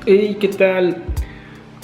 Hey, ¿qué tal?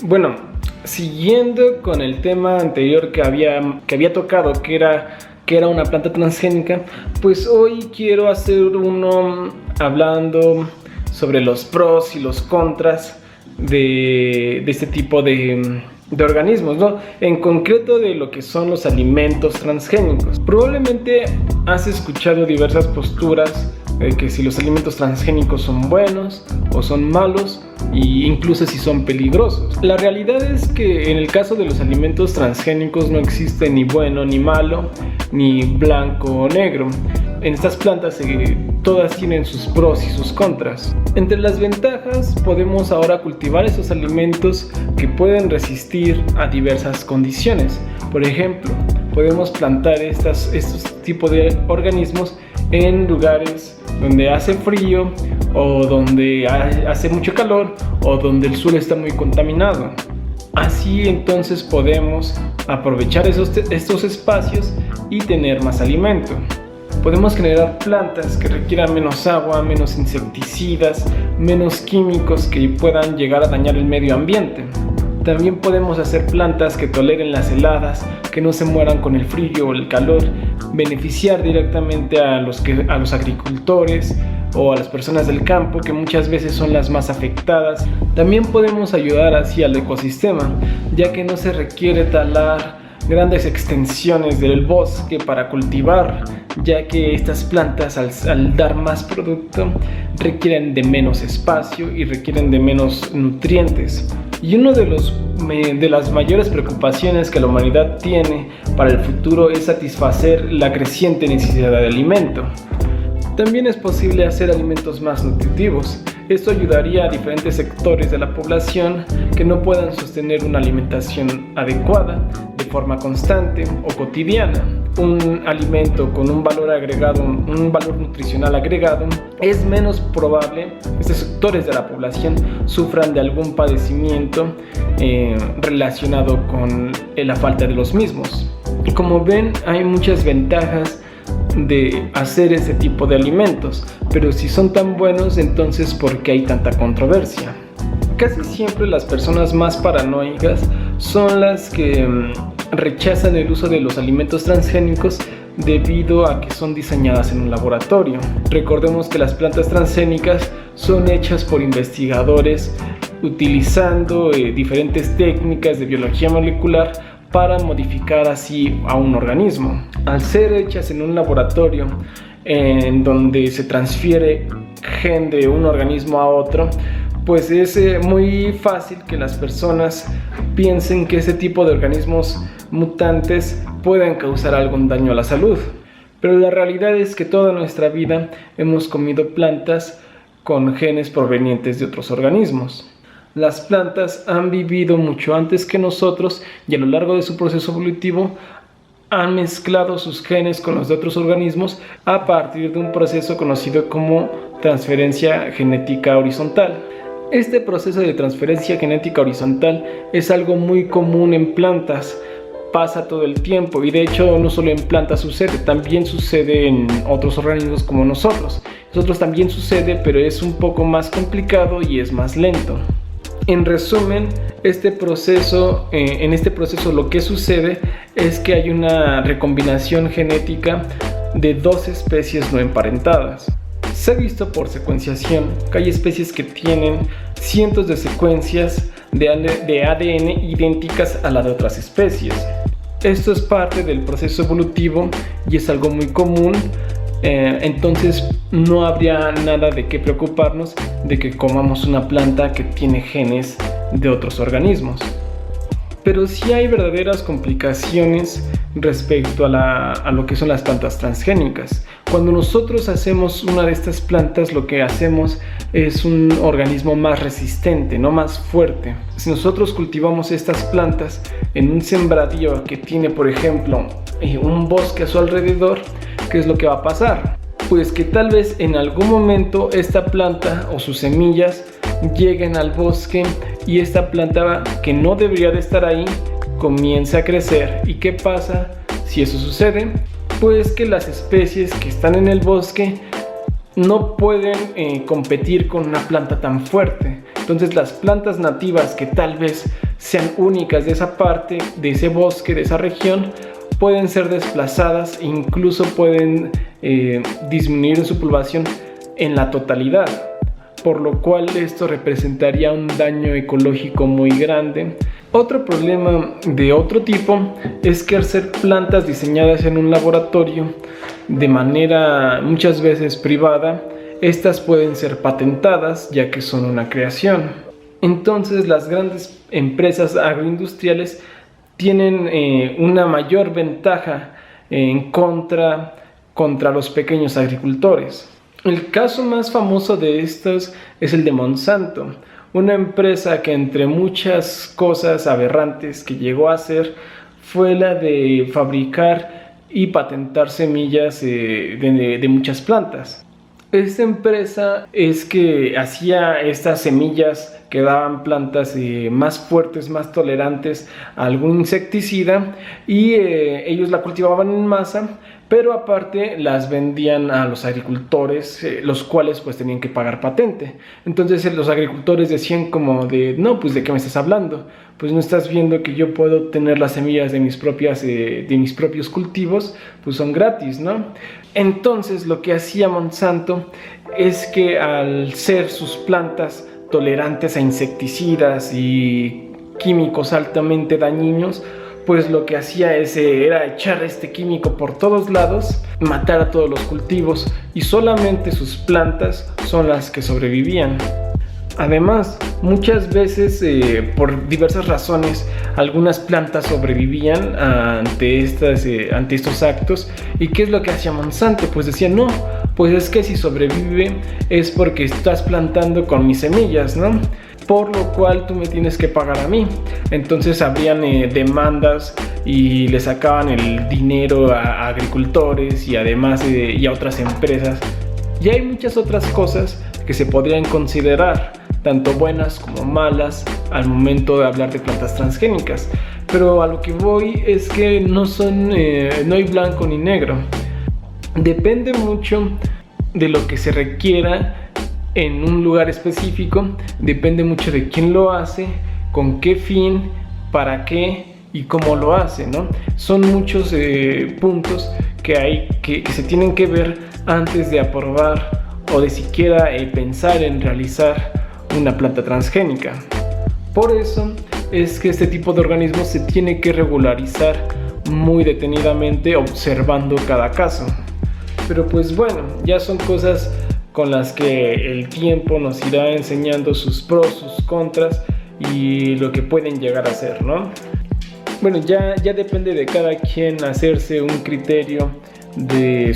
Bueno, siguiendo con el tema anterior que había tocado, que era una planta transgénica, pues hoy quiero hacer uno hablando sobre los pros y los contras de este tipo de organismos, ¿no? En concreto de lo que son los alimentos transgénicos. Probablemente has escuchado diversas posturas de que si los alimentos transgénicos son buenos o son malos, e incluso si son peligrosos. La realidad es que en el caso de los alimentos transgénicos no existe ni bueno ni malo, ni blanco o negro. En estas plantas todas tienen sus pros y sus contras. Entre las ventajas podemos ahora cultivar esos alimentos que pueden resistir a diversas condiciones. Por ejemplo, podemos plantar estos tipos de organismos en lugares donde hace frío o donde hace mucho calor o donde el suelo está muy contaminado. Así entonces podemos aprovechar estos espacios y tener más alimento. Podemos generar plantas que requieran menos agua, menos insecticidas, menos químicos que puedan llegar a dañar el medio ambiente. También podemos hacer plantas que toleren las heladas, que no se mueran con el frío o el calor, beneficiar directamente a los agricultores o a las personas del campo, que muchas veces son las más afectadas. También podemos ayudar así al ecosistema, ya que no se requiere talar grandes extensiones del bosque para cultivar, ya que estas plantas al dar más producto requieren de menos espacio y requieren de menos nutrientes. Y una de las mayores preocupaciones que la humanidad tiene para el futuro es satisfacer la creciente necesidad de alimento. También es posible hacer alimentos más nutritivos. Esto ayudaría a diferentes sectores de la población que no puedan sostener una alimentación adecuada de forma constante o cotidiana. Un alimento con un valor agregado, un valor nutricional agregado, es menos probable que estos sectores de la población sufran de algún padecimiento relacionado con la falta de los mismos. Y como ven, hay muchas ventajas de hacer ese tipo de alimentos, pero si son tan buenos, entonces ¿por qué hay tanta controversia? Casi siempre las personas más paranoicas son las que rechazan el uso de los alimentos transgénicos debido a que son diseñadas en un laboratorio. Recordemos que las plantas transgénicas son hechas por investigadores utilizando diferentes técnicas de biología molecular para modificar así a un organismo. Al ser hechas en un laboratorio en donde se transfiere gen de un organismo a otro, pues es muy fácil que las personas piensen que ese tipo de organismos mutantes pueden causar algún daño a la salud. Pero la realidad es que toda nuestra vida hemos comido plantas con genes provenientes de otros organismos. Las plantas han vivido mucho antes que nosotros y a lo largo de su proceso evolutivo han mezclado sus genes con los de otros organismos a partir de un proceso conocido como transferencia genética horizontal. Este proceso de transferencia genética horizontal es algo muy común en plantas, pasa todo el tiempo y de hecho no solo en plantas sucede, también sucede en otros organismos como nosotros. Nosotros también sucede, pero es un poco más complicado y es más lento. En resumen, en este proceso lo que sucede es que hay una recombinación genética de dos especies no emparentadas. Se ha visto por secuenciación que hay especies que tienen cientos de secuencias de ADN idénticas a la de otras especies. Esto es parte del proceso evolutivo y es algo muy común. Entonces no habría nada de qué preocuparnos de que comamos una planta que tiene genes de otros organismos. Pero sí hay verdaderas complicaciones respecto a lo que son las plantas transgénicas. Cuando nosotros hacemos una de estas plantas, lo que hacemos es un organismo más resistente, no más fuerte. Si nosotros cultivamos estas plantas en un sembradío que tiene, por ejemplo, un bosque a su alrededor, ¿qué es lo que va a pasar? Pues que tal vez en algún momento esta planta o sus semillas lleguen al bosque y esta planta que no debería de estar ahí comienza a crecer. ¿Y qué pasa si eso sucede? Pues que las especies que están en el bosque no pueden competir con una planta tan fuerte. Entonces las plantas nativas que tal vez sean únicas de esa parte, de ese bosque, de esa región, pueden ser desplazadas e incluso pueden disminuir en su población en la totalidad, por lo cual esto representaría un daño ecológico muy grande. Otro problema de otro tipo es que al ser plantas diseñadas en un laboratorio de manera muchas veces privada, estas pueden ser patentadas ya que son una creación. Entonces las grandes empresas agroindustriales tienen una mayor ventaja contra los pequeños agricultores. El caso más famoso de estos es el de Monsanto, una empresa que entre muchas cosas aberrantes que llegó a hacer fue la de fabricar y patentar semillas de muchas plantas. Esta empresa es que hacía estas semillas que daban plantas más fuertes, más tolerantes a algún insecticida, y ellos la cultivaban en masa, pero aparte las vendían a los agricultores, los cuales pues tenían que pagar patente. Entonces los agricultores decían como de, no, pues ¿de qué me estás hablando? Pues no estás viendo que yo puedo tener las semillas de mis propios cultivos, pues son gratis, ¿no? Entonces lo que hacía Monsanto es que al ser sus plantas tolerantes a insecticidas y químicos altamente dañinos, pues lo que hacía era echar este químico por todos lados, matar a todos los cultivos, y solamente sus plantas son las que sobrevivían. Además, muchas veces por diversas razones algunas plantas sobrevivían ante estos actos. ¿Y qué es lo que hacía Monsanto? Pues decía, no, pues es que si sobrevive es porque estás plantando con mis semillas, ¿no? Por lo cual tú me tienes que pagar a mí. Entonces habrían demandas y le sacaban el dinero a agricultores y además y a otras empresas. Y hay muchas otras cosas que se podrían considerar, tanto buenas como malas, al momento de hablar de plantas transgénicas. Pero a lo que voy es que no hay blanco ni negro. Depende mucho de lo que se requiera en un lugar específico, depende mucho de quién lo hace, con qué fin, para qué y cómo lo hace, ¿no? Son muchos puntos que se tienen que ver antes de aprobar o de siquiera pensar en realizar una planta transgénica. Por eso es que este tipo de organismos se tiene que regularizar muy detenidamente, observando cada caso. Pero pues bueno, ya son cosas con las que el tiempo nos irá enseñando sus pros, sus contras y lo que pueden llegar a ser, ¿no? Bueno, ya depende de cada quien hacerse un criterio de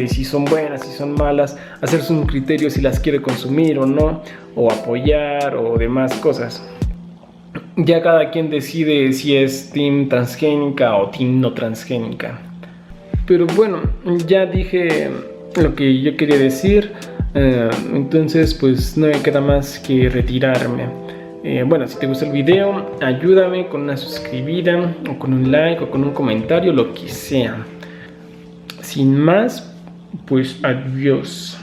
si son buenas, si son malas, hacerse un criterio si las quiere consumir o no, o apoyar o demás cosas. Ya cada quien decide si es team transgénica o team no transgénica. Pero bueno, ya dije lo que yo quería decir, entonces pues no me queda más que retirarme. Bueno, si te gustó el video, ayúdame con una suscribida, o con un like, o con un comentario, lo que sea. Sin más, pues adiós.